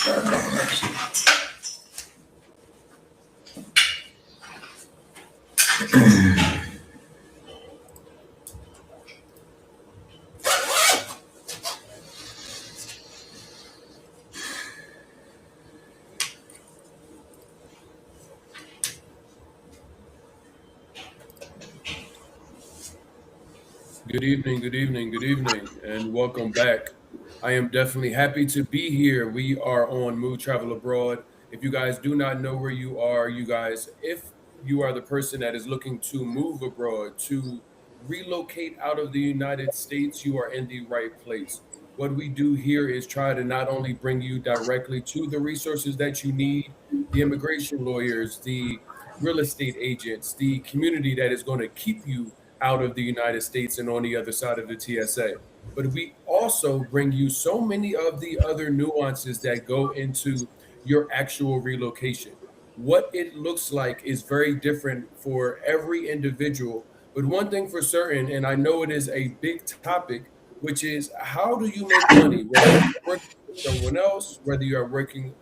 Good evening, good evening, good evening, and welcome back. I am definitely happy to be here. We are on Move Travel Abroad. If you guys do not know where you are, you guys, if you are the person that is looking to move abroad, to relocate out of the United States, you are in the right place. What we do here is try to not only bring you directly to the resources that you need, the immigration lawyers, the real estate agents, the community that is going to keep you out of the United States and on the other side of the TSA. But we also bring you so many of the other nuances that go into your actual relocation. What it looks like is very different for every individual. But one thing for certain, and I know it is a big topic, which is how do you make money? Whether you're working for someone else, whether you are working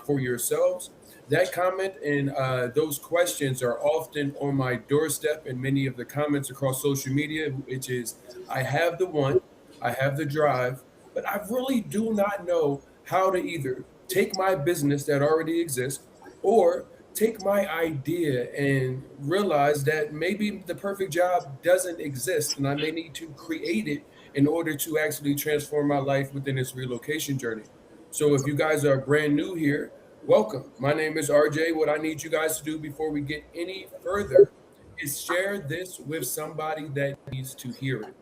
for yourselves, that comment and those questions are often on my doorstep in many of the comments across social media, which is I have the want, I have the drive, but I really do not know how to either take my business that already exists or take my idea and realize that maybe the perfect job doesn't exist and I may need to create it in order to actually transform my life within this relocation journey. So if you guys are brand new here, welcome. My name is RJ. What I need you guys to do before we get any further is share this with somebody that needs to hear it.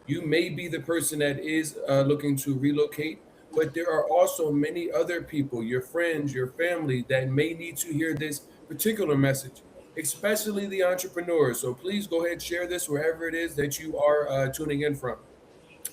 You may be the person that is looking to relocate, but there are also many other people, your friends, your family, that may need to hear this particular message, especially the entrepreneurs. So please go ahead, share this wherever it is that you are tuning in from.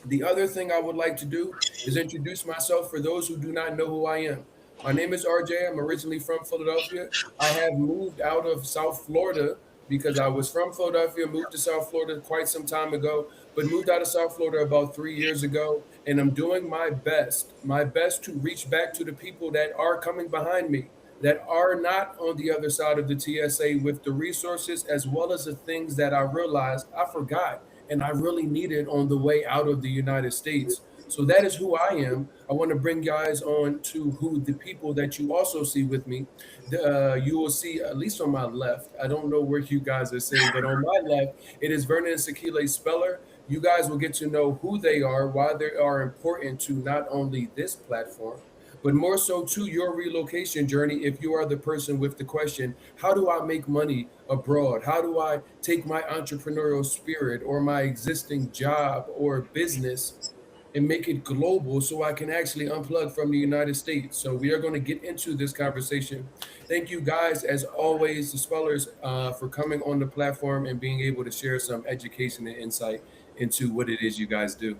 The other thing I would like to do is introduce myself for those who do not know who I am. My name is RJ. I'm originally from Philadelphia. I have moved out of South Florida because I was from Philadelphia, moved to South Florida quite some time ago, but moved out of South Florida about 3 years ago. And I'm doing my best to reach back to the people that are coming behind me, that are not on the other side of the TSA with the resources as well as the things that I realized I forgot and I really need it on the way out of the United States. So that is who I am. I want to bring guys on to who the people that you also see with me. You will see, at least on my left, I don't know where you guys are seeing, but on my left, it is Vernon and Sakile Speller. You guys will get to know who they are, why they are important to not only this platform, but more so to your relocation journey if you are the person with the question, how do I make money abroad? How do I take my entrepreneurial spirit or my existing job or business and make it global so I can actually unplug from the United States? So we are going to get into this conversation. Thank you guys, as always, the spellers, for coming on the platform and being able to share some education and insight into what it is you guys do.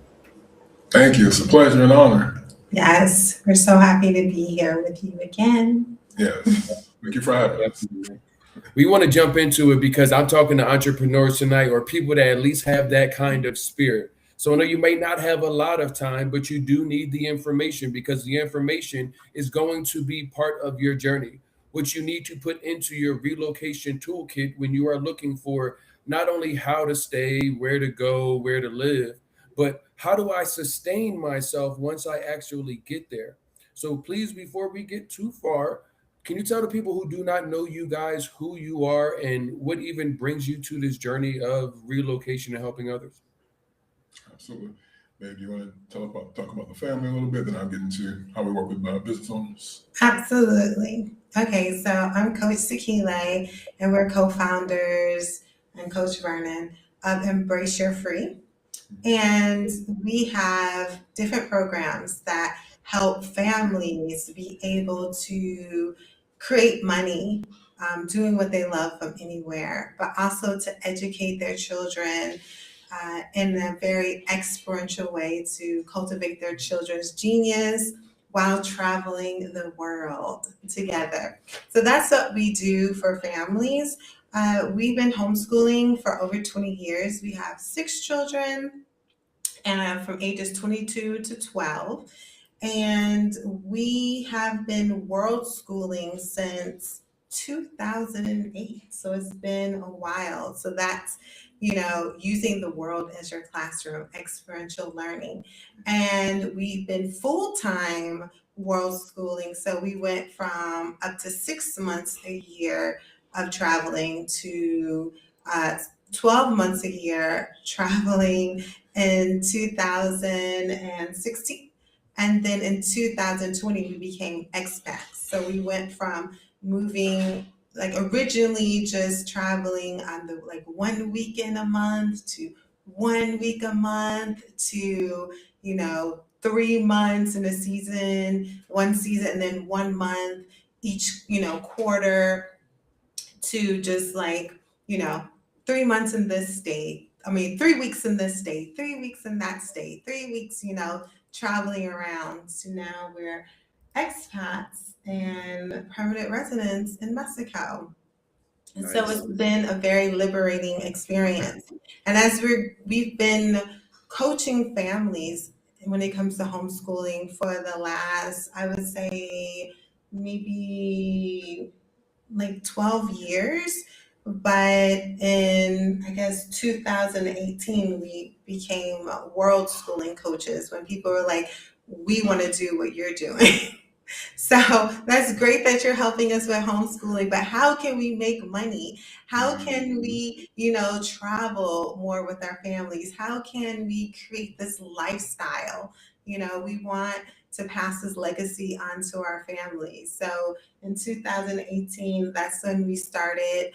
Thank you. It's a pleasure and honor. Yes, we're so happy to be here with you again. Yes. Thank you for having us. Definitely. We want to jump into it because I'm talking to entrepreneurs tonight or people that at least have that kind of spirit. So I know you may not have a lot of time, but you do need the information because the information is going to be part of your journey, which you need to put into your relocation toolkit when you are looking for not only how to stay, where to go, where to live, but how do I sustain myself once I actually get there? So please, before we get too far, can you tell the people who do not know you guys who you are and what even brings you to this journey of relocation and helping others? Absolutely. Babe, do you want to talk about the family a little bit? Then I'll get into how we work with business owners. Absolutely. Okay, so I'm Coach Sakile, and we're co-founders and Coach Vernon of Embrace Your Free. And we have different programs that help families be able to create money doing what they love from anywhere, but also to educate their children in a very experiential way to cultivate their children's genius while traveling the world together. So that's what we do for families. We've been homeschooling for over 20 years. We have 6 children and from ages 22 to 12. And we have been world schooling since 2008. So it's been a while. So that's, using the world as your classroom, experiential learning. And we've been full time world schooling. So we went from up to 6 months a year of traveling to uh, 12 months a year traveling in 2016. And then in 2020, we became expats. So we went from moving, like originally just traveling on the like 1 weekend a month to 1 week a month to, 3 months in a season, one season, and then 1 month each, quarter to just like, you know, 3 months in this state. I mean, 3 weeks in this state, 3 weeks in that state, 3 weeks, traveling around. So now we're expats and permanent residents in Mexico. And so Nice. it's been a very liberating experience. And as we've been coaching families when it comes to homeschooling for the last, I would say, maybe like 12 years. But in, I guess, 2018, we became world schooling coaches when people were like, we want to do what you're doing. So that's great that you're helping us with homeschooling, but how can we make money? How can we, travel more with our families? How can we create this lifestyle? We want to pass this legacy on to our families. So in 2018, that's when we started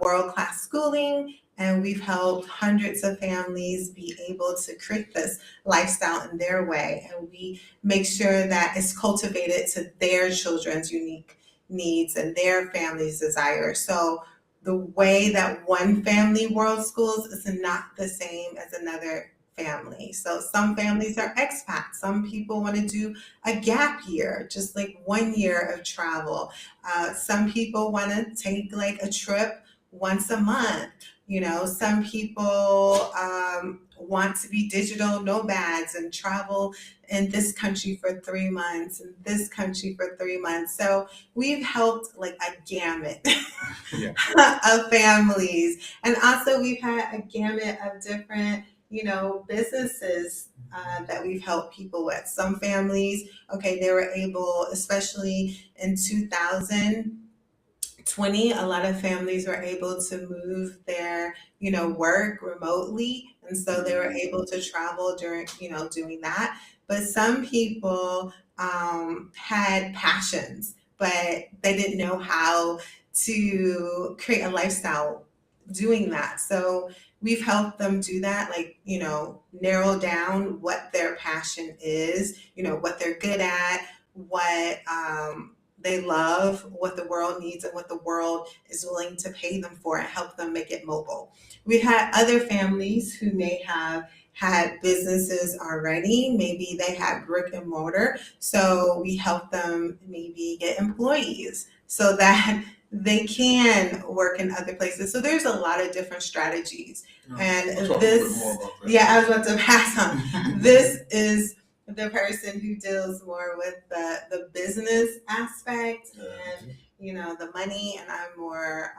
World Class Schooling, and we've helped hundreds of families be able to create this lifestyle in their way. And we make sure that it's cultivated to their children's unique needs and their family's desires. So the way that one family world schools is not the same as another family. So some families are expats. Some people want to do a gap year, just like 1 year of travel. Some people want to take like a trip once a month. Some people want to be digital nomads and travel in this country for 3 months, in this country for 3 months. So we've helped like a gamut Yeah. of families. And also we've had a gamut of different, businesses that we've helped people with. Some families, okay, they were able, especially in 2020, a lot of families were able to move their, work remotely. And so they were able to travel during, doing that. But some people had passions, but they didn't know how to create a lifestyle doing that. So we've helped them do that, like, narrow down what their passion is, what they're good at, what they love, what the world needs, and what the world is willing to pay them for, and help them make it mobile. We've had other families who may have had businesses already. Maybe they had brick and mortar. So we help them maybe get employees so that they can work in other places. So there's a lot of different strategies. And We'll talk a this, little bit more about that. yeah, I was about to pass on. This is the person who deals more with the business aspect and, the money. And I'm more,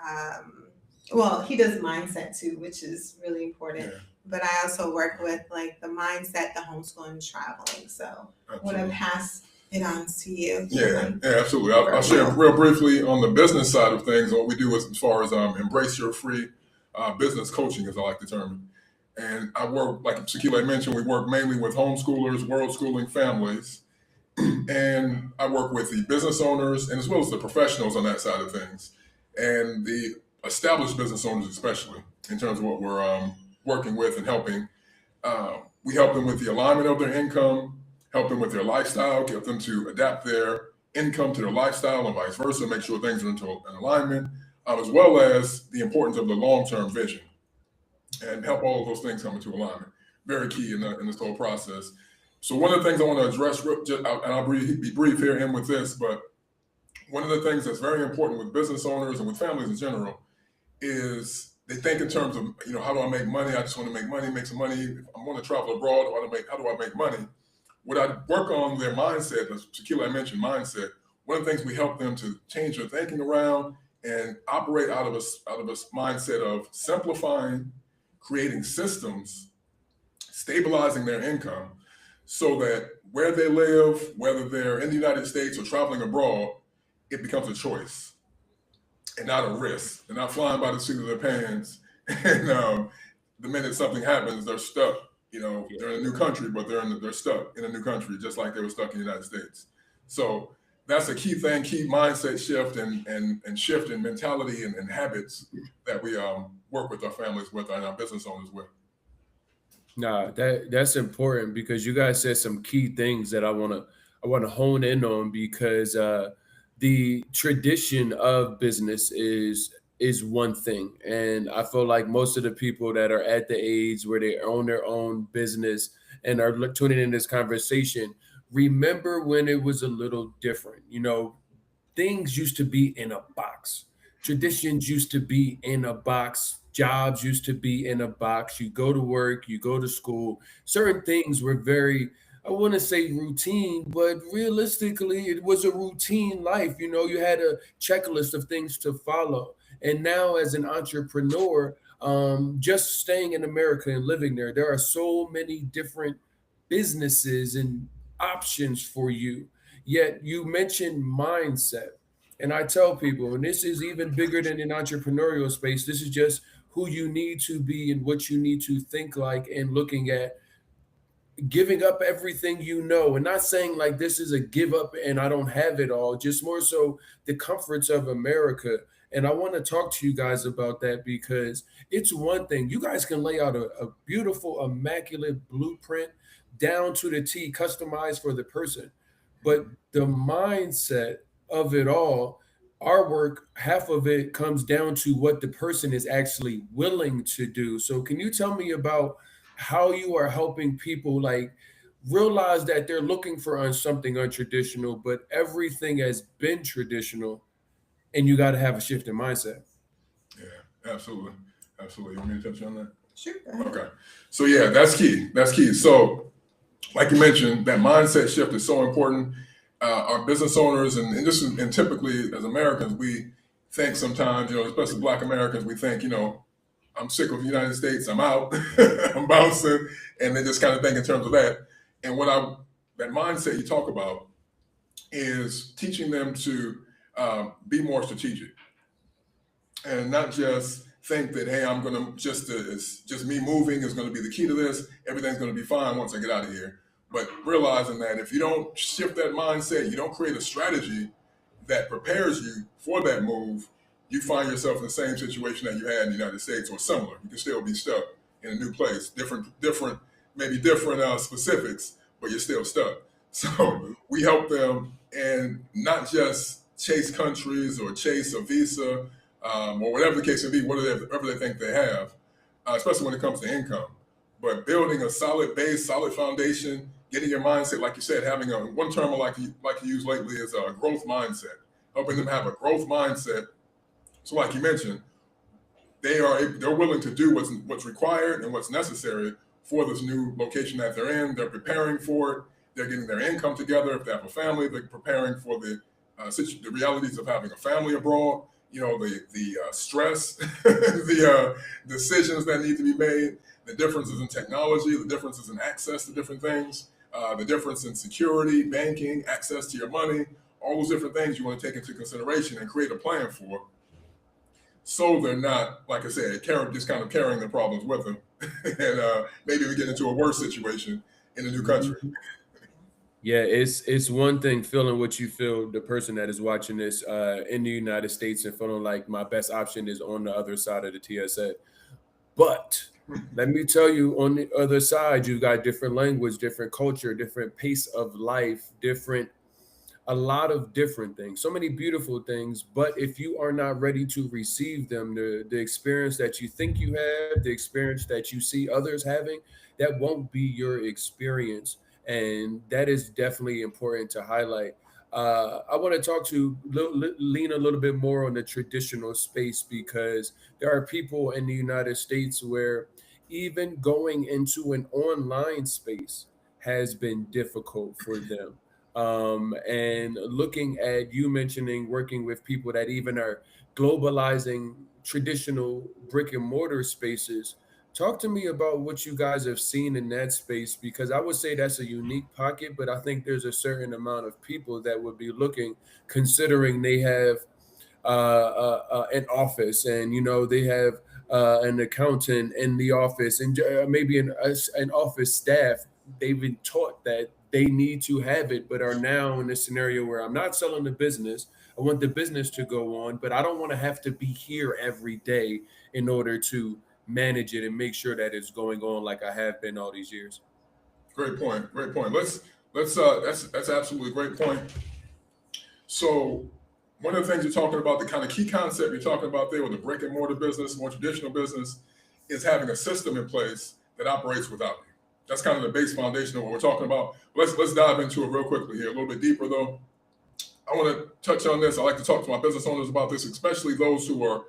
well, he does mindset too, which is really important. Yeah. But I also work with like the mindset, the homeschooling, traveling. So I want to pass it on to you. Yeah, absolutely. I'll share real briefly on the business side of things. What we do is, as far as embrace your free business coaching, as I like to term it. And I work, like Sakile mentioned, we work mainly with homeschoolers, world schooling families. And I work with the business owners and as well as the professionals on that side of things. And the established business owners, especially in terms of what we're working with and helping. We help them with the alignment of their income, help them with their lifestyle, get them to adapt their income to their lifestyle and vice versa, make sure things are into an alignment, as well as the importance of the long-term vision and help all of those things come into alignment. Very key in this whole process. So one of the things I want to address, and I'll be brief here and with this, but one of the things that's very important with business owners and with families in general is they think in terms of, how do I make money? I just want to make money, make some money. If I want to travel abroad, how do I make money? What I work on their mindset, as Sakile mentioned, mindset. One of the things we help them to change their thinking around and operate out of a mindset of simplifying, creating systems, stabilizing their income, so that where they live, whether they're in the United States or traveling abroad, it becomes a choice and not a risk. They're not flying by the seat of their pants, and the minute something happens, they're stuck. They're in a new country, but they're stuck in a new country, just like they were stuck in the United States. So that's a key thing, key mindset shift and shift in mentality and habits that we work with our families with and our business owners with. Nah, that's important because you guys said some key things that I wanna hone in on because the tradition of business is one thing, and I feel like most of the people that are at the age where they own their own business and are tuning in this conversation remember when it was a little different. Things used to be in a box. Traditions used to be in a box. Jobs used to be in a box. You go to work, you go to school. Certain things were very, I wouldn't say routine, but realistically, it was a routine life. You had a checklist of things to follow. And now, as an entrepreneur, just staying in America and living there are so many different businesses and options for you. Yet you mentioned mindset. And I tell people, and this is even bigger than an entrepreneurial space, this is just who you need to be and what you need to think like and looking at giving up everything and not saying like this is a give up and I don't have it all, just more so the comforts of America. And I want to talk to you guys about that because it's one thing you guys can lay out a beautiful immaculate blueprint down to the T, customized for the person, but the mindset of it all, our work, half of it comes down to what the person is actually willing to do. So can you tell me about how you are helping people like realize that they're looking for something untraditional, but everything has been traditional, and you got to have a shift in mindset. Yeah, absolutely. Absolutely. You want me to touch on that? Sure. Go ahead. Okay. So yeah, that's key. That's key. So like you mentioned, that mindset shift is so important. Our business owners and typically as Americans, we think sometimes, especially Black Americans, we think, I'm sick of the United States. I'm out. I'm bouncing, and they just kind of think in terms of that. And that mindset you talk about is teaching them to be more strategic and not just think that, hey, I'm gonna it's just me moving is gonna be the key to this. Everything's gonna be fine once I get out of here. But realizing that if you don't shift that mindset, you don't create a strategy that prepares you for that move, you find yourself in the same situation that you had in the United States or similar. You can still be stuck in a new place, maybe different specifics, but you're still stuck. So we help them and not just chase countries or chase a visa or whatever the case may be, whatever they think they have, especially when it comes to income. But building a solid base, solid foundation, getting your mindset, like you said, having one term I like to use lately is a growth mindset, helping them have a growth mindset. So like you mentioned, they're willing to do what's required and what's necessary for this new location that they're in. They're preparing for it. They're getting their income together. If they have a family, they're preparing for the realities of having a family abroad. The stress, the decisions that need to be made, the differences in technology, the differences in access to different things, the difference in security, banking, access to your money, all those different things you want to take into consideration and create a plan for. So they're not, like I said, just kind of carrying the problems with them, and maybe we get into a worse situation in a new country. Yeah, it's one thing feeling what you feel, the person that is watching this in the United States and feeling like my best option is on the other side of the TSA. But let me tell you, on the other side, you've got different language, different culture, different pace of life, a lot of different things, so many beautiful things. But if you are not ready to receive them, the experience that you think you have, the experience that you see others having, that won't be your experience. And that is definitely important to highlight. I want to lean a little bit more on the traditional space because there are people in the United States where even going into an online space has been difficult for them. And looking at you mentioning working with people that even are globalizing traditional brick and mortar spaces. Talk to me about what you guys have seen in that space, because I would say that's a unique pocket, but I think there's a certain amount of people that would be looking, considering they have an office, and they have an accountant in the office, and maybe an office staff. They've been taught that they need to have it, but are now in a scenario where I'm not selling the business. I want the business to go on, but I don't want to have to be here every day in order to manage it and make sure that it's going on like I have been all these years. Great point. Great point. Let's that's absolutely a great point. So one of the things you're talking about, the kind of key concept you're talking about there with the brick and mortar business, more traditional business, is having a system in place that operates without you. That's kind of the base foundation of what we're talking about. Let's dive into it real quickly here, a little bit deeper though. I want to touch on this. I like to talk to my business owners about this, especially those who are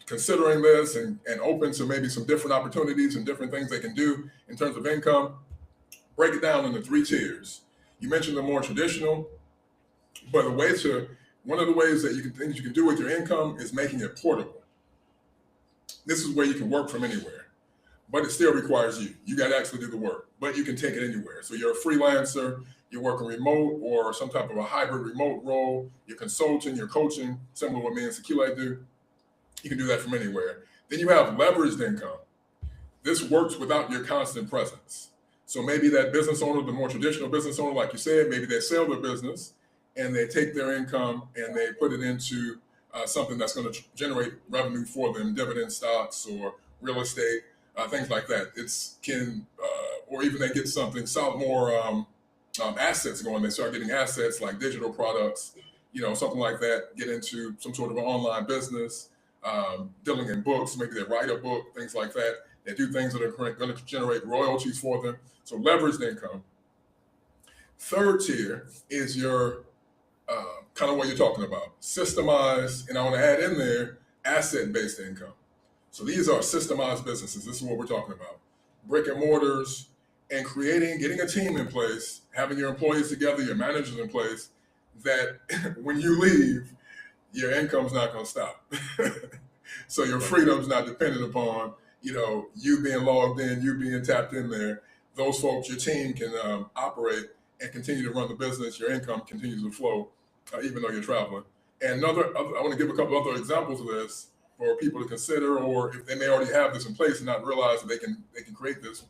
considering this and open to maybe some different opportunities and different things they can do in terms of income. Break it down into 3 tiers. You mentioned the more traditional, but one of the ways that things you can do with your income is making it portable. This is where you can work from anywhere, but it still requires you. You got to actually do the work, but you can take it anywhere. So you're a freelancer, you're working remote or some type of a hybrid remote role, you're consulting, you're coaching, similar to what me and Sakile do. You can do that from anywhere. Then you have leveraged income. This works without your constant presence. So maybe that business owner, the more traditional business owner, like you said, maybe they sell their business and they take their income and they put it into something that's going to generate revenue for them, dividend stocks or real estate, things like that. Or even they get something, more assets going. They start getting assets like digital products, something like that. Get into some sort of an online business, dealing in books. Maybe they write a book, things like that. They do things that are going to generate royalties for them. So leveraged income. Third tier is your kind of what you're talking about, systemized, and I want to add in there asset-based income. So these are systemized businesses. This is what we're talking about. Brick and mortars, and getting a team in place, having your employees together, your managers in place, that when you leave, your income's not going to stop. So your freedom's not dependent upon, you being logged in, you being tapped in there. Those folks, your team can operate and continue to run the business. Your income continues to flow, even though you're traveling. And I want to give a couple other examples of this for people to consider, or if they may already have this in place and not realize that they can create this.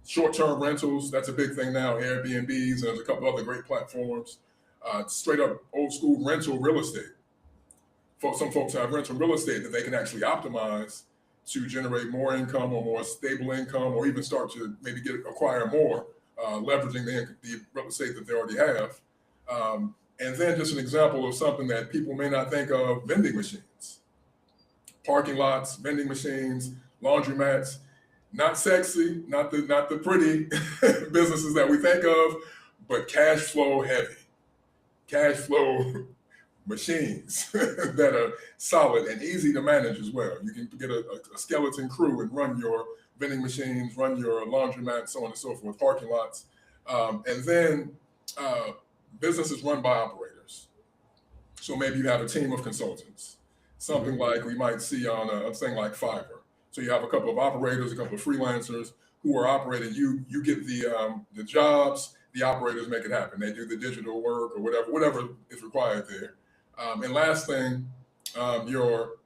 Short-term rentals, that's a big thing now. Airbnbs, and there's a couple other great platforms. Straight up old school rental real estate. Some folks have rental real estate that they can actually optimize to generate more income or more stable income, or even start to maybe acquire more, leveraging the real estate that they already have. And then just an example of something that people may not think of: vending machines, parking lots, vending machines, laundromats. Not sexy, not the pretty businesses that we think of, but cash flow heavy, cash flow machines that are solid and easy to manage as well. You can get a skeleton crew and run your vending machines, run your laundromat, so on and so forth, parking lots. And then businesses run by operators. So maybe you have a team of consultants, something like we might see on a thing like Fiverr. So you have a couple of operators, a couple of freelancers who are operating. You get the jobs, the operators make it happen. They do the digital work or whatever is required there. And last thing, your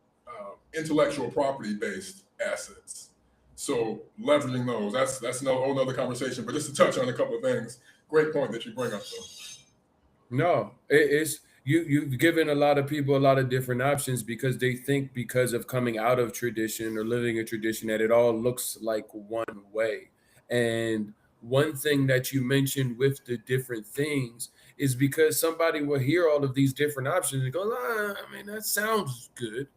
intellectual property based assets. So leveraging those, that's no whole other conversation. But just to touch on a couple of things, great point that you bring up though. No, it's you've given a lot of people a lot of different options, because they think, because of coming out of tradition or living a tradition, that it all looks like one way. And one thing that you mentioned with the different things is because somebody will hear all of these different options and go, I mean, that sounds good,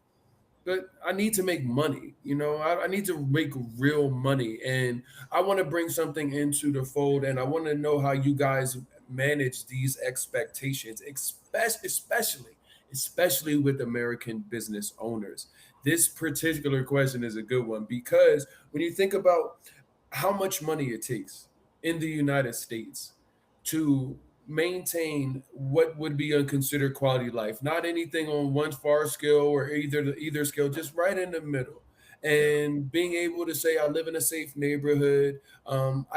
but I need to make money. I need to make real money, and I want to bring something into the fold, and I want to know how you guys manage these expectations, especially with American business owners. This particular question is a good one, because when you think about how much money it takes in the United States to maintain what would be a considered quality life. Not anything on one far scale or either scale, just right in the middle. Yeah. And being able to say I live in a safe neighborhood,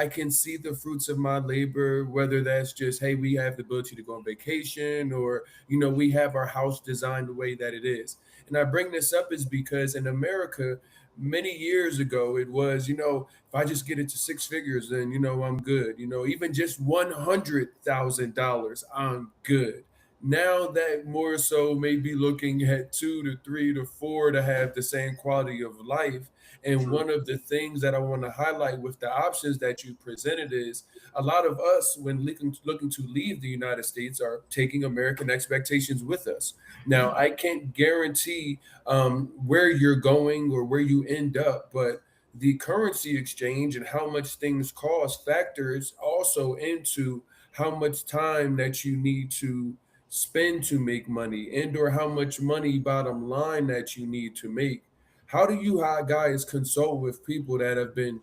I can see the fruits of my labor, whether that's just, hey, we have the ability to go on vacation, or, we have our house designed the way that it is. And I bring this up is because in America, many years ago, it was, if I just get it to six figures, then, I'm good. Even just $100,000, I'm good. Now that more so may be looking at two to three to four to have the same quality of life. And True. one of the things that I want to highlight with the options that you presented is a lot of us, when looking to leave the United States, are taking American expectations with us. Now, I can't guarantee where you're going or where you end up, but the currency exchange and how much things cost factors also into how much time that you need to spend to make money, and or how much money bottom line that you need to make. How do you guys consult with people that have been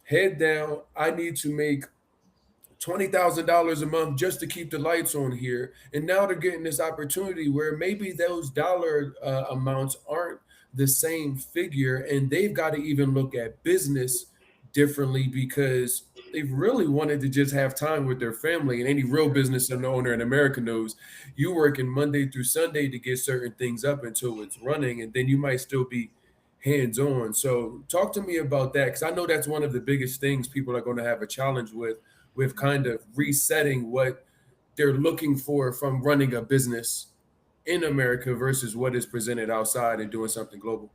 head down, I need to make $20,000 a month just to keep the lights on here, and now they're getting this opportunity where maybe those dollar amounts aren't the same figure, and they've got to even look at business differently because they've really wanted to just have time with their family. And any real business owner in America knows you working Monday through Sunday to get certain things up until it's running, and then you might still be hands on. So talk to me about that, because I know that's one of the biggest things people are going to have a challenge with kind of resetting what they're looking for from running a business in America versus what is presented outside and doing something global.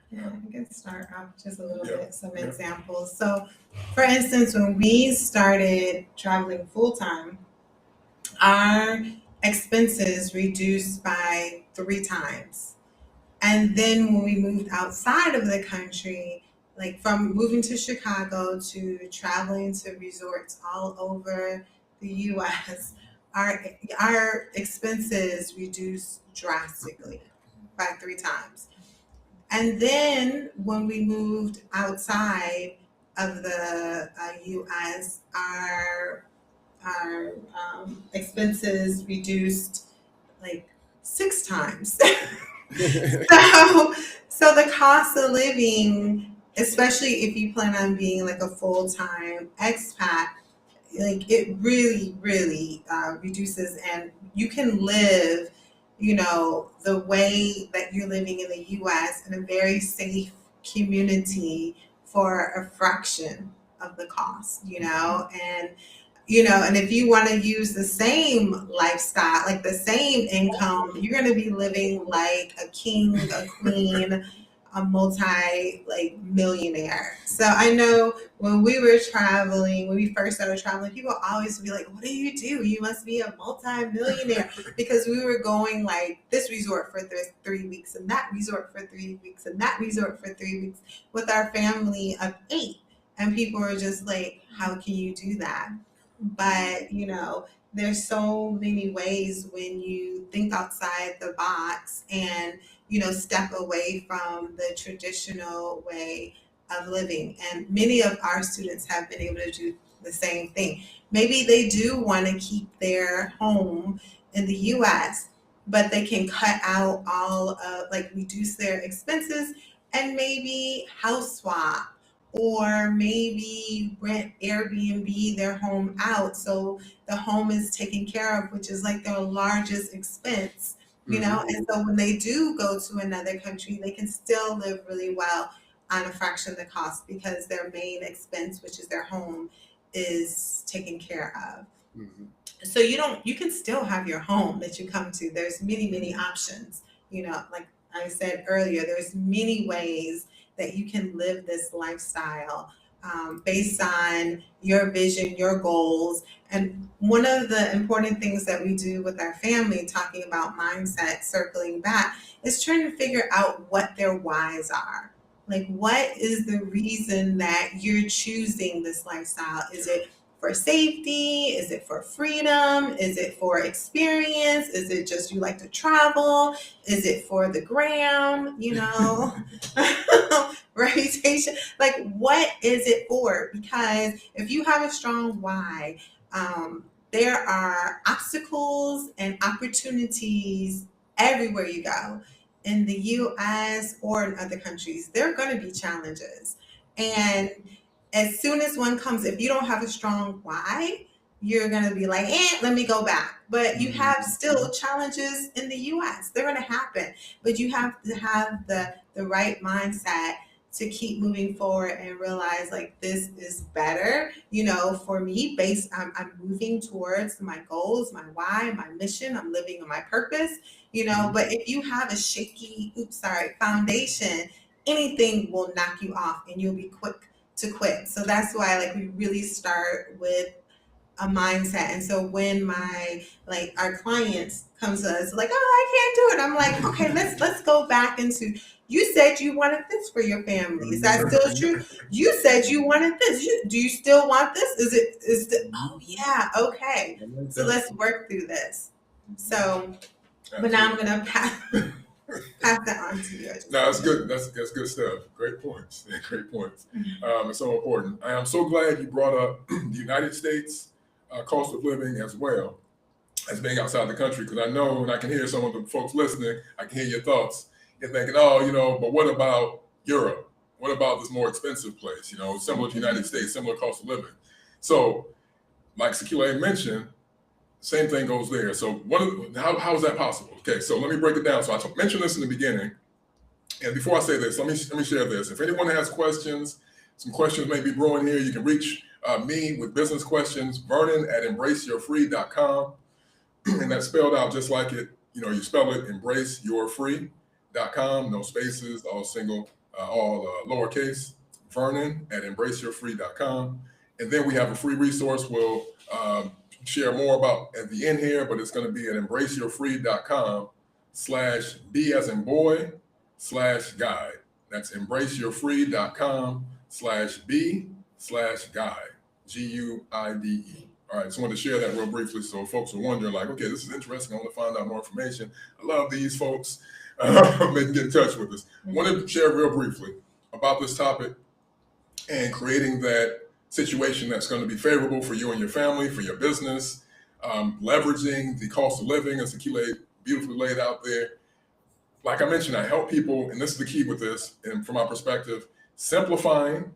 Yeah, I can start off just a little Yeah. bit, some Yeah. examples. So, for instance, when we started traveling full time, our expenses reduced by three times. And then when we moved outside of the country, like from moving to Chicago to traveling to resorts all over the US, our expenses reduced drastically by three times. And then when we moved outside of the US, our expenses reduced like six times. So, so the cost of living, especially if you plan on being like a full time expat, like it really, really reduces, and you can live, the way that you're living in the U.S. in a very safe community for a fraction of the cost, and if you want to use the same lifestyle, like the same income, you're going to be living like a king, a queen, a multi like millionaire. So I know when we were traveling, when we first started traveling, people always be like, "What do? You must be a multi-millionaire," because we were going like this resort for 3 weeks and that resort for 3 weeks and that resort for 3 weeks with our family of eight, and people were just like, "How can you do that?" But there's so many ways when you think outside the box and step away from the traditional way of living. And many of our students have been able to do the same thing. Maybe they do want to keep their home in the US, but they can cut out all of, like, reduce their expenses and maybe house swap, or maybe rent Airbnb their home out so the home is taken care of, which is like their largest expense, And so when they do go to another country, they can still live really well on a fraction of the cost because their main expense, which is their home, is taken care of. Mhm. So you can still have your home that you come to. There's many options, like I said earlier, there's many ways that you can live this lifestyle based on your vision, your goals. And one of the important things that we do with our family, talking about mindset, circling back, is trying to figure out what their whys are. Like, what is the reason that you're choosing this lifestyle? Is it for safety? Is it for freedom? Is it for experience? Is it just you like to travel? Is it for the gram, reputation? Like, what is it for? Because if you have a strong why, there are obstacles and opportunities everywhere you go in the US or in other countries. There are going to be challenges. And as soon as one comes, if you don't have a strong why, you're going to be like, let me go back. But you have still challenges in the US. They're going to happen. But you have to have the right mindset to keep moving forward and realize like this is better, for me, I'm moving towards my goals, my why, my mission. I'm living on my purpose, but if you have a shaky, foundation, anything will knock you off and you'll be quick to quit. So that's why like we really start with a mindset. And so when our clients come to us like, oh, I can't do it, I'm like, okay, let's go back into, you said you wanted this for your family. Is that still true? You said you wanted this. Do you still want this? Oh yeah, okay. So let's work through this. So, but now I'm gonna pass that on to you. No, that's good. That's good stuff. Great points. Great points. It's so important. I am so glad you brought up the United States cost of living as well as being outside the country, because I know, and I can hear some of the folks listening, I can hear your thoughts. You're thinking, but what about Europe? What about this more expensive place? Similar to the United States, similar cost of living. So, like Sakile mentioned, same thing goes there. So, how is that possible? Okay, so let me break it down. So, I mentioned this in the beginning, and before I say this, let me share this. If anyone has questions, some questions may be brewing here, you can reach me with business questions, Vernon at embraceyourfree.com. And that's spelled out just like it, you spell it, embraceyourfree.com, no spaces, all single, all lowercase, Vernon at embraceyourfree.com. And then we have a free resource we'll share more about at the end here, but it's going to be at embraceyourfree.com/B as in boy /guide. That's embraceyourfree.com/B/guide. GUIDE. All right, just wanted to share that real briefly so folks are wondering, like, okay, this is interesting. I want to find out more information. I love these folks. They can get in touch with us. I wanted to share real briefly about this topic and creating that situation that's going to be favorable for you and your family, for your business, leveraging the cost of living, as Sakile beautifully laid out there. Like I mentioned, I help people, and this is the key with this, and from my perspective, simplifying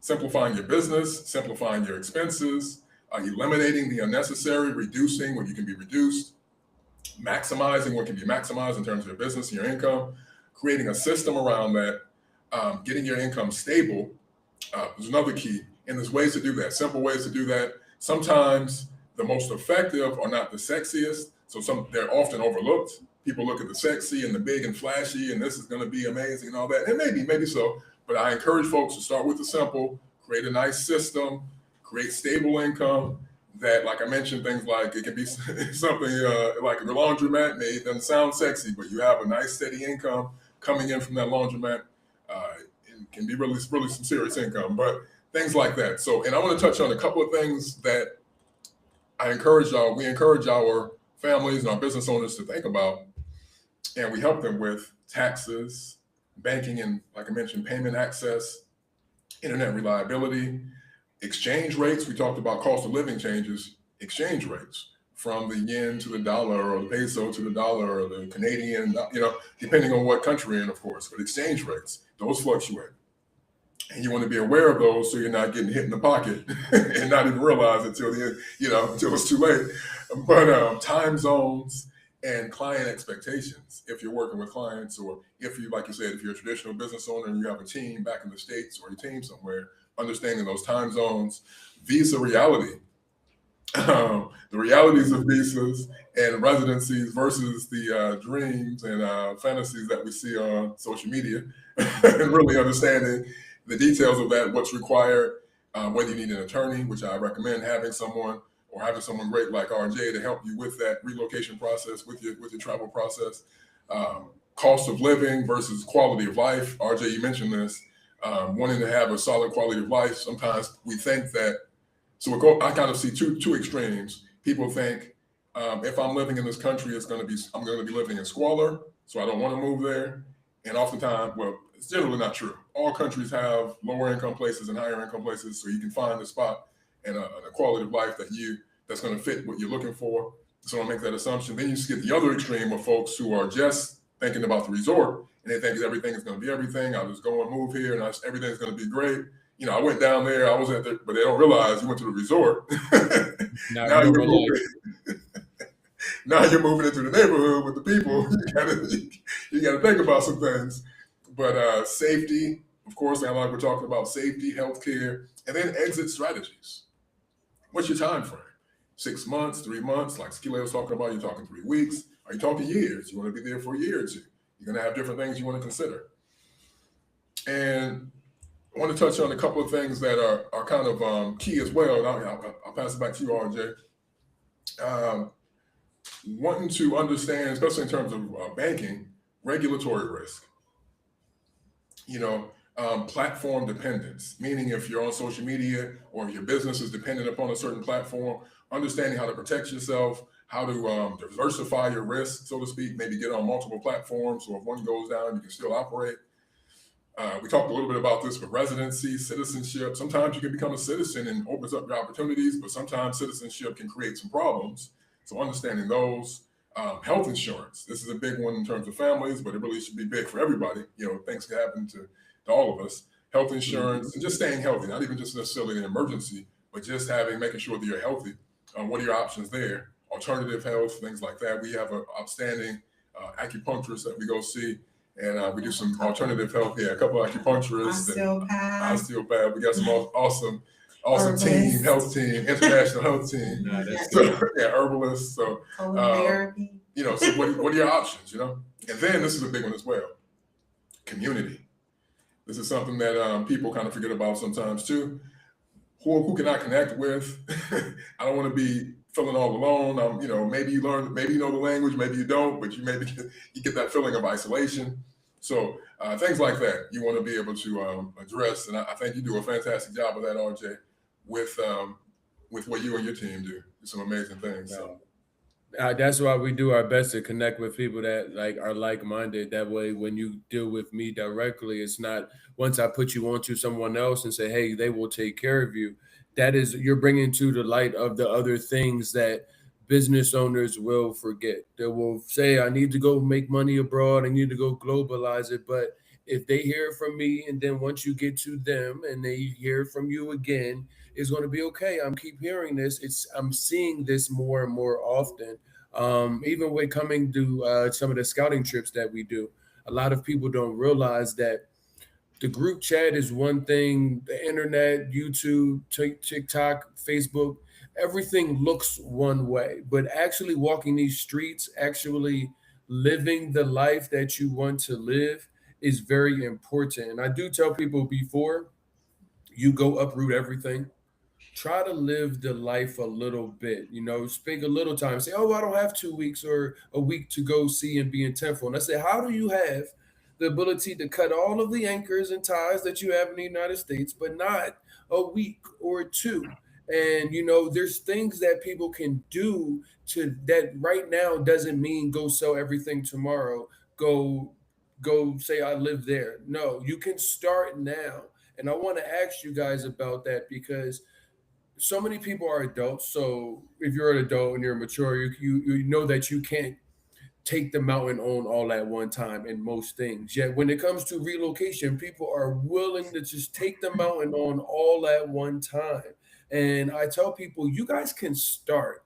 your business, simplifying your expenses, eliminating the unnecessary, reducing what you can be reduced, maximizing what can be maximized in terms of your business and your income, creating a system around that, getting your income stable is another key. And there's ways to do that, simple ways to do that. Sometimes the most effective are not the sexiest, so they're often overlooked. People look at the sexy and the big and flashy, and this is going to be amazing and all that. And maybe so, but I encourage folks to start with the simple, create a nice system, create stable income that, like I mentioned, things like it can be something like a laundromat. It doesn't sound sexy, but you have a nice steady income coming in from that laundromat. It can be really some serious income, but things like that. So, and I want to touch on a couple of things that we encourage our families and our business owners to think about, and we help them with taxes, banking, and like I mentioned, payment access, internet reliability, exchange rates. We talked about cost of living changes, exchange rates from the yen to the dollar, or the peso to the dollar, or the Canadian, depending on what country you're in, of course, but exchange rates, those fluctuate. And you want to be aware of those so you're not getting hit in the pocket and not even realize it until the end, until it's too late. But time zones and client expectations, if you're working with clients, or if you, like you said, if you're a traditional business owner and you have a team back in the States or a team somewhere, understanding those time zones, visa reality, the realities of visas and residencies versus the dreams and fantasies that we see on social media, and really understanding the details of that, what's required, whether you need an attorney, which I recommend having someone great like RJ to help you with that relocation process, with your travel process, cost of living versus quality of life. RJ, you mentioned this, wanting to have a solid quality of life. Sometimes we think that So I kind of see two extremes. People think if I'm living in this country, I'm going to be living in squalor, so I don't want to move there. And oftentimes, well, it's generally not true. All countries have lower income places and higher income places, so you can find a spot and a quality of life that's going to fit what you're looking for. So don't make that assumption. Then you just get the other extreme of folks who are just thinking about the resort, and they think everything is going to be everything. I'll just go and move here, and everything's going to be great. You know, I went down there, I was at there, but they don't realize you went to the resort. Now you're moving. Now you're moving into the neighborhood with the people. You got to think about some things. But safety, of course, and like we're talking about safety, healthcare, and then exit strategies. What's your time frame? 6 months, 3 months, like Sakile was talking about, you're talking 3 weeks. Are you talking years? You want to be there for a year or two. You're going to have different things you want to consider. And I want to touch on a couple of things that are kind of key as well. And I'll pass it back to you, RJ. Wanting to understand, especially in terms of banking, regulatory risk. You know, platform dependence, meaning if you're on social media or if your business is dependent upon a certain platform, understanding how to protect yourself, how to diversify your risk, so to speak, maybe get on multiple platforms, so if one goes down, you can still operate. We talked a little bit about this with residency, citizenship. Sometimes you can become a citizen and opens up your opportunities, but sometimes citizenship can create some problems. So understanding those. Health insurance. This is a big one in terms of families, but it really should be big for everybody. You know, things can happen to all of us. Health insurance and just staying healthy, not even just necessarily an emergency, but just making sure that you're healthy. What are your options there? Alternative health, things like that. We have an outstanding acupuncturist that we go see, and we do some alternative health. Yeah, a couple of acupuncturists. Osteopath. We got some awesome team, health team, international health team. Herbalists. So, you know, so what are your options, you know? And then this is a big one as well. Community. This is something that people kind of forget about sometimes too. Who can I connect with? I don't want to be feeling all alone. You know, maybe you know the language, maybe you don't, but you get that feeling of isolation. So things like that you want to be able to address. And I think you do a fantastic job of that, RJ. With what you and your team do. Some amazing things. So. That's why we do our best to connect with people that are like-minded. That way, when you deal with me directly, it's not once I put you onto someone else and say, hey, they will take care of you. That is, you're bringing to the light of the other things that business owners will forget. They will say, I need to go make money abroad. I need to go globalize it. But if they hear from me, and then once you get to them and they hear from you again, it's going to be okay. I'm keep hearing this. I'm seeing this more and more often. Even when coming to some of the scouting trips that we do, a lot of people don't realize that the group chat is one thing. The internet, YouTube, TikTok, Facebook, everything looks one way. But actually walking these streets, actually living the life that you want to live is very important. And I do tell people before you go uproot everything, try to live the life a little bit, spend a little time, say, oh, I don't have 2 weeks or a week to go see and be intentful. And I say, how do you have the ability to cut all of the anchors and ties that you have in the United States, but not a week or two? And, there's things that people can do to that right now doesn't mean go sell everything tomorrow. Go say I live there. No, you can start now. And I want to ask you guys about that because so many people are adults. So if you're an adult and you're mature, you know that you can't take the mountain on all at one time in most things. Yet when it comes to relocation, people are willing to just take the mountain on all at one time. And I tell people, you guys can start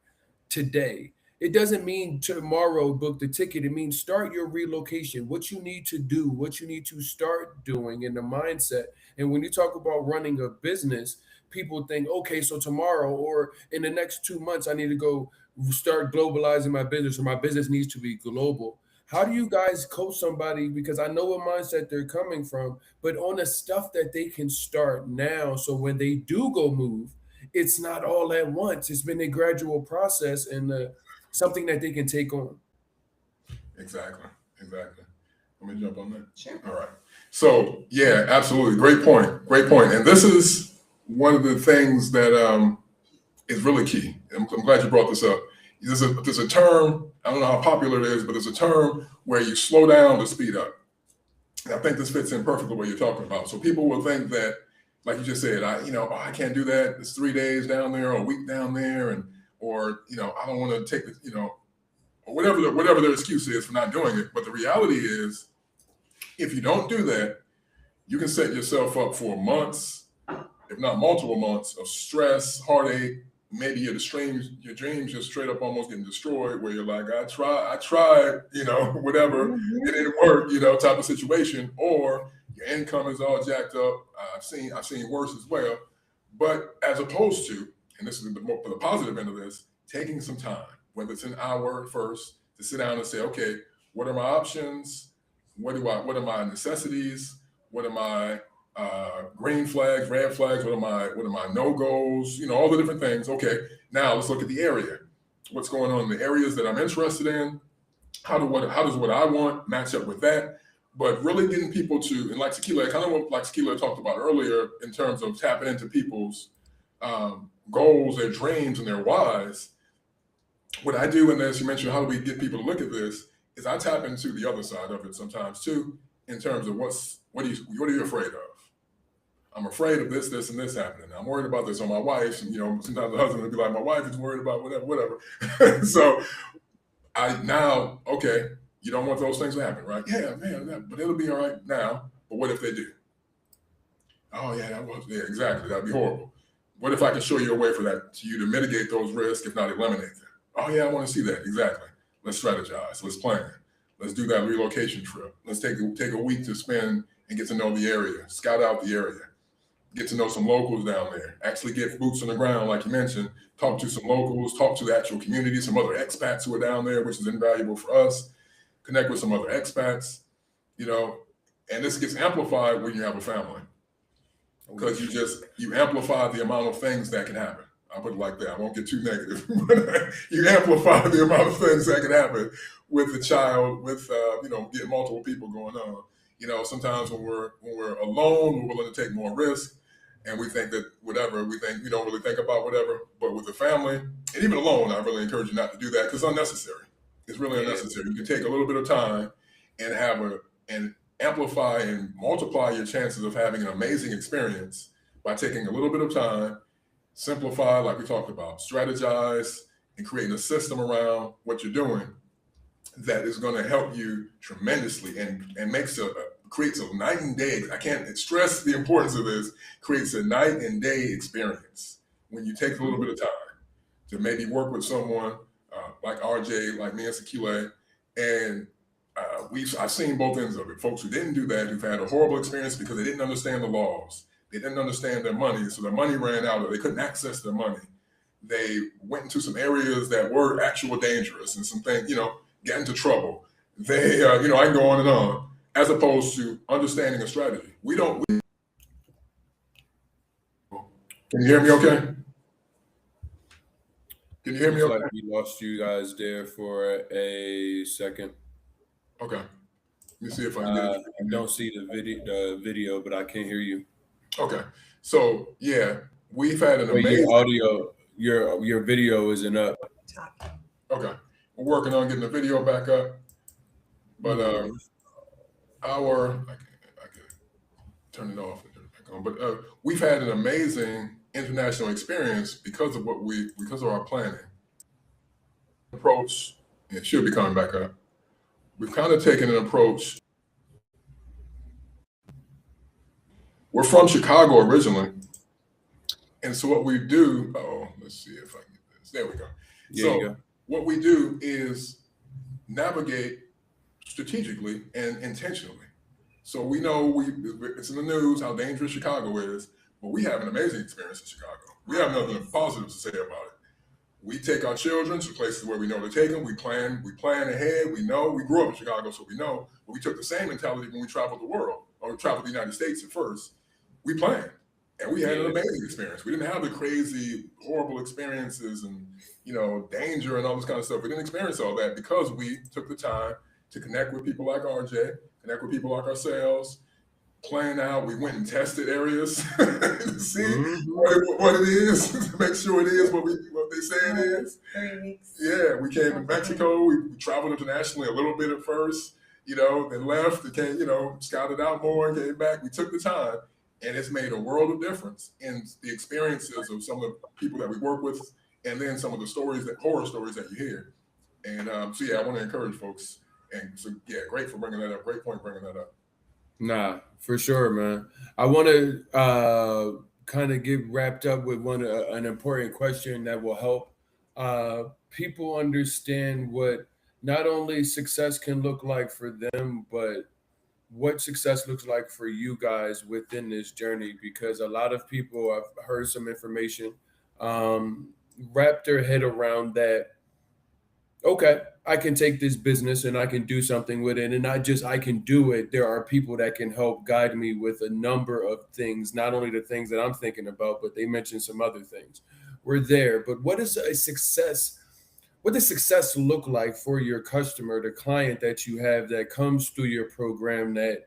today. It doesn't mean tomorrow book the ticket. It means start your relocation, what you need to do, what you need to start doing in the mindset. And when you talk about running a business, people think, okay, so tomorrow or in the next 2 months, I need to go start globalizing my business or my business needs to be global. How do you guys coach somebody? Because I know what mindset they're coming from, but on the stuff that they can start now. So when they do go move, it's not all at once. It's been a gradual process and something that they can take on. Exactly. Let me jump on that. Sure. All right. So yeah, absolutely. Great point. And this is one of the things that is really key. I'm glad you brought this up. There's a term, I don't know how popular it is, but there's a term where you slow down to speed up. And I think this fits in perfectly what you're talking about. So people will think that, like you just said, I can't do that. It's 3 days down there or a week down there, or I don't want to take the, or whatever their excuse is for not doing it. But the reality is, if you don't do that, you can set yourself up for months, if not multiple months, of stress, heartache. Maybe your dreams just straight up almost getting destroyed, where you're like, I tried, whatever, it didn't work, type of situation, or your income is all jacked up. I've seen worse as well. But as opposed to, and this is the positive end of this, taking some time, whether it's an hour first, to sit down and say, okay, what are my options? What are my necessities? What are my green flags, red flags? What are my no-goes? All the different things. Okay, now let's look at the area. What's going on in the areas that I'm interested in? How does what I want match up with that? But really getting people to, and like Sakile, kind of like Sakile talked about earlier, in terms of tapping into people's goals, their dreams, and their whys. What I do, and as you mentioned, how do we get people to look at this, is I tap into the other side of it sometimes too, in terms of what are you afraid of? I'm afraid of this, and this happening. I'm worried about this on my wife. And, sometimes the husband will be like, my wife is worried about whatever. So okay, you don't want those things to happen, right? Yeah, man, but it'll be all right now. But what if they do? Oh yeah, exactly. That'd be horrible. What if I can show you a way for that, to you to mitigate those risks, if not eliminate them? Oh yeah, I want to see that. Exactly. Let's strategize. Let's plan. Let's do that relocation trip. Let's take a week to spend and get to know the area, scout out the area, get to know some locals down there, actually get boots on the ground, like you mentioned, talk to some locals, talk to the actual community, some other expats who are down there, which is invaluable for us, connect with some other expats, and this gets amplified when you have a family, because you amplify the amount of things that can happen. I'll put it like that. I won't get too negative. You amplify the amount of things that can happen with the child, with getting multiple people going on. Sometimes when we're alone, we're willing to take more risk, and we think that we don't really think about whatever. But with the family, and even alone, I really encourage you not to do that, because it's unnecessary. It's really unnecessary. You can take a little bit of time and amplify and multiply your chances of having an amazing experience by taking a little bit of time. Simplify, like we talked about, strategize, and creating a system around what you're doing that is going to help you tremendously, and creates a night and day. I can't stress the importance of this. Creates a night and day experience when you take a little bit of time to maybe work with someone like RJ, like me and Sakile, and I've seen both ends of it. Folks who didn't do that, who've had a horrible experience because they didn't understand the laws. They didn't understand their money, so their money ran out, or they couldn't access their money. They went into some areas that were actual dangerous, and some things, get into trouble. They, I can go on and on, as opposed to understanding a strategy. Can you hear me okay? Can you hear me okay? Looks like we lost you guys there for a second. Okay. Let me see if I can get it. I don't see the video, but I can hear you. Okay. So yeah, we've had an amazing your audio, your video isn't up. Okay. We're working on getting the video back up. But I can turn it off and turn it back on. But we've had an amazing international experience because of our planning approach. It should be coming back up. We've kind of taken an approach. We're from Chicago originally. And so what we do, let's see if I can get this. There we go. So what we do is navigate strategically and intentionally. So we know it's in the news how dangerous Chicago is, but we have an amazing experience in Chicago. We have nothing positive to say about it. We take our children to places where we know to take them. We plan ahead. We know. We grew up in Chicago, so we know. But we took the same mentality when we traveled the world, or traveled the United States at first. We planned, and we had an amazing experience. We didn't have the crazy, horrible experiences and danger and all this kind of stuff. We didn't experience all that because we took the time to connect with people like RJ, connect with people like ourselves, plan out. We went and tested areas to see Mm-hmm. what it is, to make sure it is what they say it is. 3 weeks. Yeah, we came to Okay. Mexico. We traveled internationally a little bit at first, then left. It came, scouted out more and came back. We took the time, and it's made a world of difference in the experiences of some of the people that we work with, and then some of the horror stories that you hear. And so, yeah, I want to encourage folks. And so, yeah, great for bringing that up. Great point bringing that up. Nah, for sure, man. I want to kind of get wrapped up with an important question that will help people understand what not only success can look like for them, but what success looks like for you guys within this journey. Because a lot of people, I've heard some information, um, wrap their head around that. Okay, I can take this business and I can do something with it. And not just I can do it, there are people that can help guide me with a number of things, not only the things that I'm thinking about, but they mentioned some other things. We're there. But what is a success? What does success look like for your customer, the client that you have that comes through your program that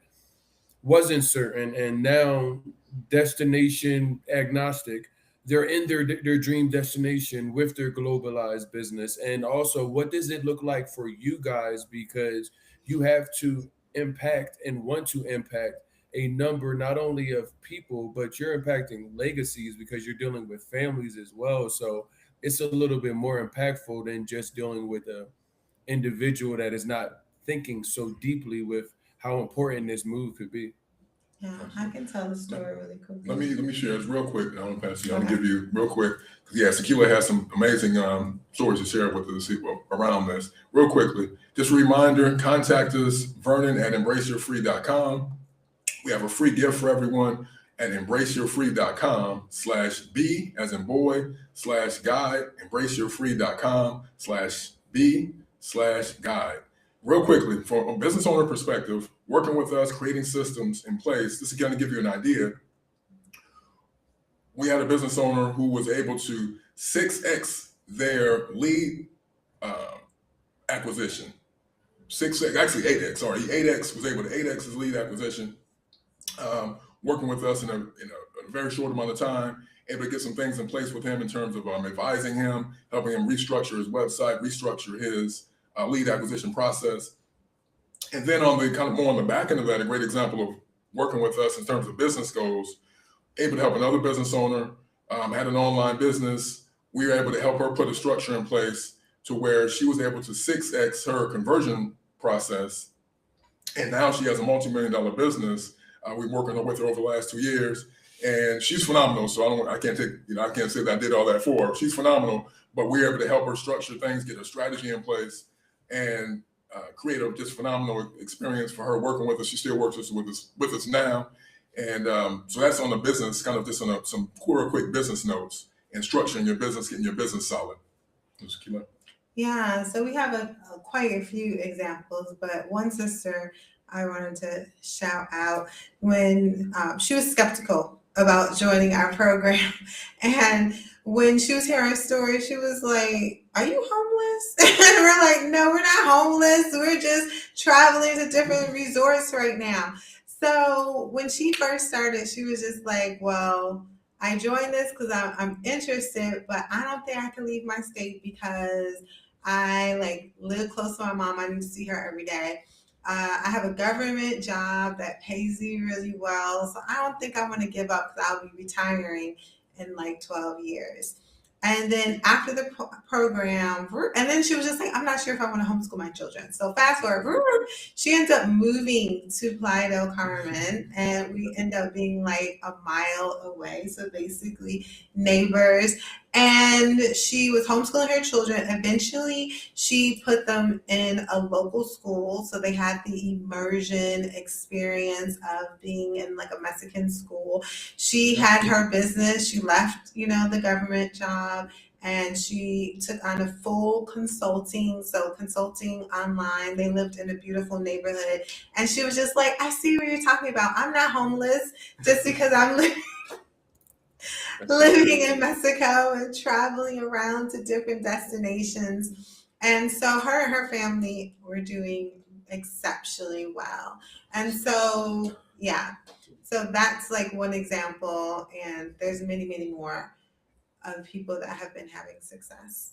wasn't certain and now destination agnostic, they're in their dream destination with their globalized business? And also, what does it look like for you guys, because you have to impact and want to impact a number not only of people, but you're impacting legacies because you're dealing with families as well. So it's a little bit more impactful than just dealing with a individual that is not thinking so deeply with how important this move could be. Yeah, I can tell the story really Let quickly. me share this real quick. I'm gonna pass you. I'm Okay. gonna give you real quick. Yeah, Sakile has some amazing stories to share with us around this. Real quickly, just a reminder: contact us, Vernon at embraceyourfree.com. We have a free gift for everyone at embraceyourfree.com/B as in boy /guide. Embraceyourfree.com/B/guide. Real quickly, from a business owner perspective, working with us, creating systems in place. This is going to give you an idea. We had a business owner who was able to 6x their lead acquisition. 6x, actually 8x. Sorry, 8x was able to 8x his lead acquisition. Working with us in a very short amount of time, able to get some things in place with him in terms of advising him, helping him restructure his website, restructure his lead acquisition process. And then on the kind of more on the back end of that, a great example of working with us in terms of business goals, able to help another business owner, had an online business. We were able to help her put a structure in place to where she was able to 6x her conversion process. And now she has a multi-million-dollar business. We've been working with her over the last 2 years, and she's phenomenal. So I can't say that I did all that for her. She's phenomenal, but we're able to help her structure things, get a strategy in place, and create a just phenomenal experience for her working with us. She still works with us now. And so that's on the business, kind of just on some quick business notes and structuring your business, getting your business solid. Yeah, so we have quite a few examples, but one sister I wanted to shout out when she was skeptical about joining our program. And when she was hearing our story, she was like, "Are you homeless?" And we're like, "No, we're not homeless. We're just traveling to different resorts right now." So when she first started, she was just like, "Well, I joined this because I'm interested, but I don't think I can leave my state because I live close to my mom. I need to see her every day. I have a government job that pays you really well, so I don't think I want to give up because I'll be retiring in like 12 years." And then after the program, and then she was just like, "I'm not sure if I want to homeschool my children." So fast forward, she ends up moving to Playa del Carmen, and we end up being like a mile away. So basically neighbors. And she was homeschooling her children. Eventually, she put them in a local school. So they had the immersion experience of being in like a Mexican school. She had her business. She left, the government job, and she took on a full consulting. So consulting online. They lived in a beautiful neighborhood. And she was just like, "I see what you're talking about. I'm not homeless just because I'm living in Mexico and traveling around to different destinations." And so her and her family were doing exceptionally well. And so, yeah. So that's like one example, and there's many, many more of people that have been having success.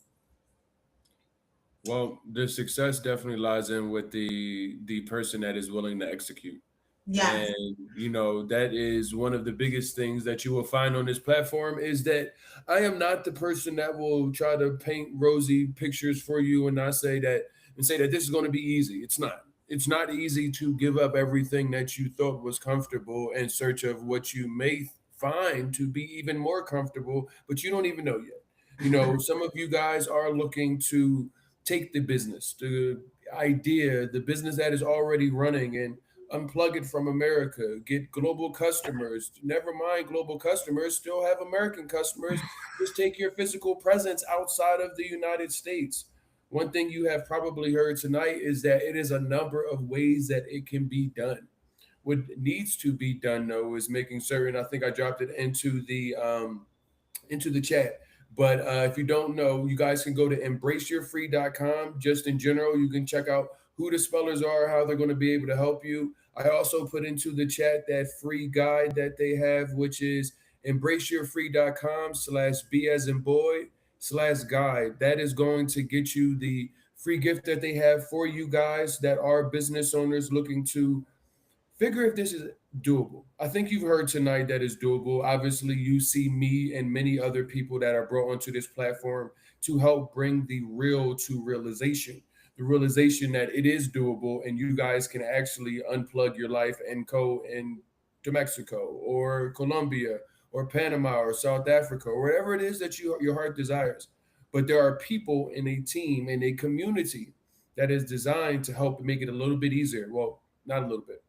Well, the success definitely lies in with the person that is willing to execute. Yes. And that is one of the biggest things that you will find on this platform is that I am not the person that will try to paint rosy pictures for you and not say that and say that this is going to be easy. It's not easy to give up everything that you thought was comfortable in search of what you may find to be even more comfortable, but you don't even know yet. Some of you guys are looking to take the business, the idea, the business that is already running, and unplug it from America, get global customers. Never mind global customers, still have American customers. Just take your physical presence outside of the United States. One thing you have probably heard tonight is that it is a number of ways that it can be done. What needs to be done, though, is making certain. I think I dropped it into the chat. But if you don't know, you guys can go to embraceyourfree.com. Just in general, you can check out who the spellers are, how they're going to be able to help you. I also put into the chat that free guide that they have, which is embraceyourfree.com/b as in boy/guide. That is going to get you the free gift that they have for you guys that are business owners looking to figure if this is doable. I think you've heard tonight that it's doable. Obviously, you see me and many other people that are brought onto this platform to help bring the real to realization. The realization that it is doable and you guys can actually unplug your life and go into Mexico or Colombia or Panama or South Africa or wherever it is that your heart desires. But there are people in a team, in a community that is designed to help make it a little bit easier. Well, not a little bit,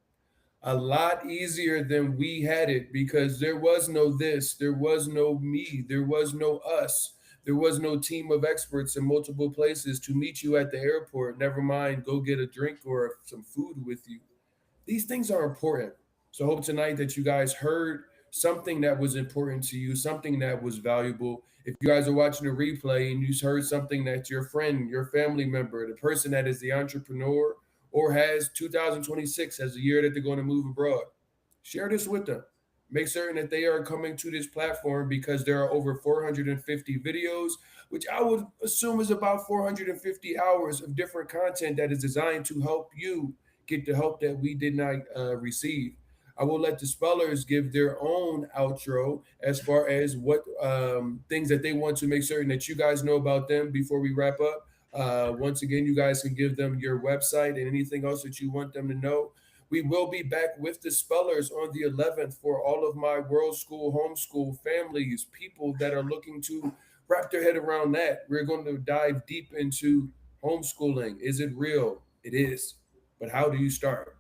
a lot easier than we had it, because there was no this, there was no me, there was no us, there was no team of experts in multiple places to meet you at the airport. Never mind, go get a drink or some food with you. These things are important. So I hope tonight that you guys heard something that was important to you, something that was valuable. If you guys are watching a replay and you heard something that your friend, your family member, the person that is the entrepreneur or has 2026 as the year that they're going to move abroad, share this with them. Make certain that they are coming to this platform, because there are over 450 videos, which I would assume is about 450 hours of different content that is designed to help you get the help that we did not receive. I will let the spellers give their own outro as far as what things that they want to make certain that you guys know about them before we wrap up. Once again, you guys can give them your website and anything else that you want them to know. We will be back with the spellers on the 11th for all of my world school, homeschool families, people that are looking to wrap their head around that. We're going to dive deep into homeschooling. Is it real? It is. But how do you start?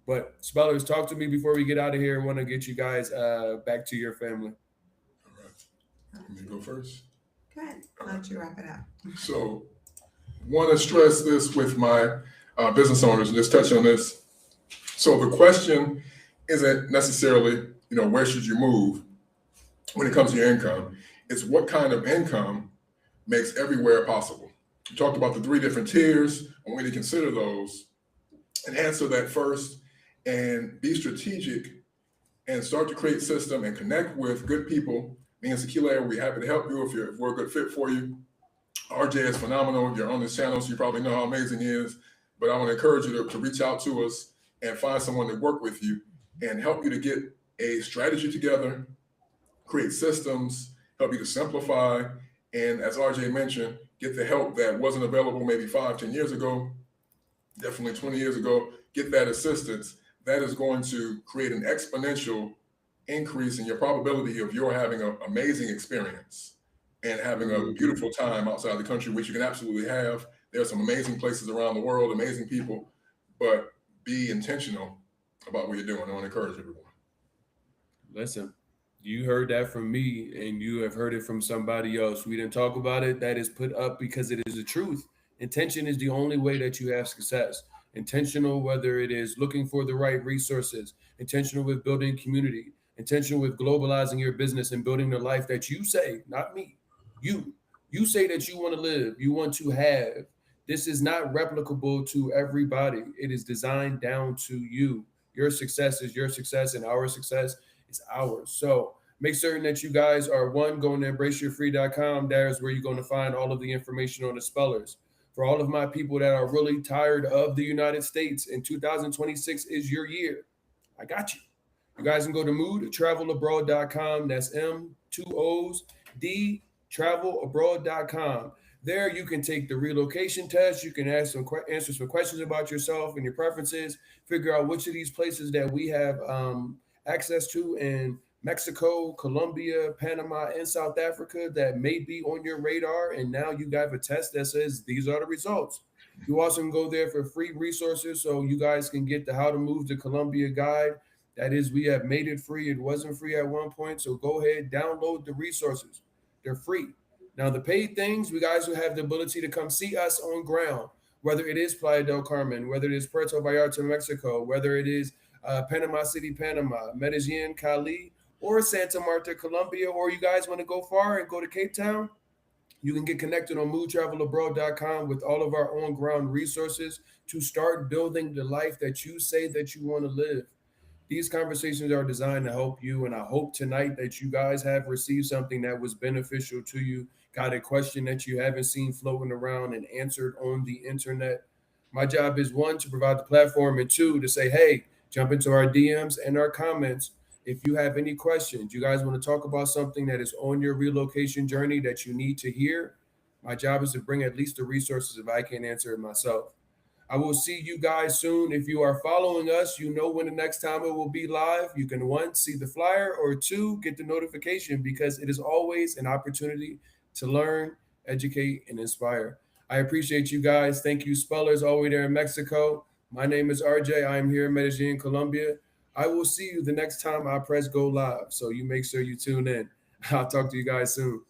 But spellers, talk to me before we get out of here. I want to get you guys back to your family. All right. Let me go first. Good. I'll let you wrap it up. So, want to stress this with my business owners and just touch on this. So the question isn't necessarily, where should you move when it comes to your income? It's what kind of income makes everywhere possible. We talked about the 3 different tiers. I want you to consider those and answer that first and be strategic and start to create system and connect with good people. Me and Sakile will be happy to help you if we're a good fit for you. RJ is phenomenal. You're on this channel, so you probably know how amazing he is. But I want to encourage you to reach out to us and find someone to work with you and help you to get a strategy together, create systems, help you to simplify, and as RJ mentioned, get the help that wasn't available maybe 5-10 years ago, definitely 20 years ago. Get that assistance. That is going to create an exponential increase in your probability of your having an amazing experience and having a beautiful time outside the country, which you can absolutely have. There are some amazing places around the world, amazing people, but be intentional about what you're doing. I want to encourage everyone. Listen, you heard that from me and you have heard it from somebody else. We didn't talk about it. That is put up because it is the truth. Intention is the only way that you have success. Intentional, whether it is looking for the right resources, intentional with building community, intentional with globalizing your business and building the life that you say, not me, you say that you want to live, you want to have. This is not replicable to everybody. It is designed down to you. Your success is your success, and our success is ours. So make certain that you guys are one, going to embraceyourfree.com. There's where you're going to find all of the information on the spellers. For all of my people that are really tired of the United States, in 2026 is your year. I got you. You guys can go to moodtravelabroad.com. That's M2OS travelabroad.com. There you can take the relocation test. You can ask answer some questions about yourself and your preferences. Figure out which of these places that we have access to in Mexico, Colombia, Panama, and South Africa that may be on your radar. And now you got a test that says these are the results. You also can go there for free resources, so you guys can get the How to Move to Colombia guide. That is, we have made it free. It wasn't free at one point, so go ahead, download the resources. They're free. Now, the paid things, we guys will have the ability to come see us on ground, whether it is Playa del Carmen, whether it is Puerto Vallarta, Mexico, whether it is Panama City, Panama, Medellin, Cali, or Santa Marta, Colombia, or you guys want to go far and go to Cape Town, you can get connected on moodtravelabroad.com with all of our on ground resources to start building the life that you say that you want to live. These conversations are designed to help you, and I hope tonight that you guys have received something that was beneficial to you, got a question that you haven't seen floating around and answered on the internet. My job is one, to provide the platform, and two, to say, hey, jump into our DMs and our comments. If you have any questions, you guys want to talk about something that is on your relocation journey that you need to hear, my job is to bring at least the resources if I can't answer it myself. I will see you guys soon. If you are following us, you know when the next time it will be live. You can, one, see the flyer, or two, get the notification, because it is always an opportunity to learn, educate, and inspire. I appreciate you guys. Thank you, spellers, all the way there in Mexico. My name is RJ. I am here in Medellin, Colombia. I will see you the next time I press go live. So you make sure you tune in. I'll talk to you guys soon.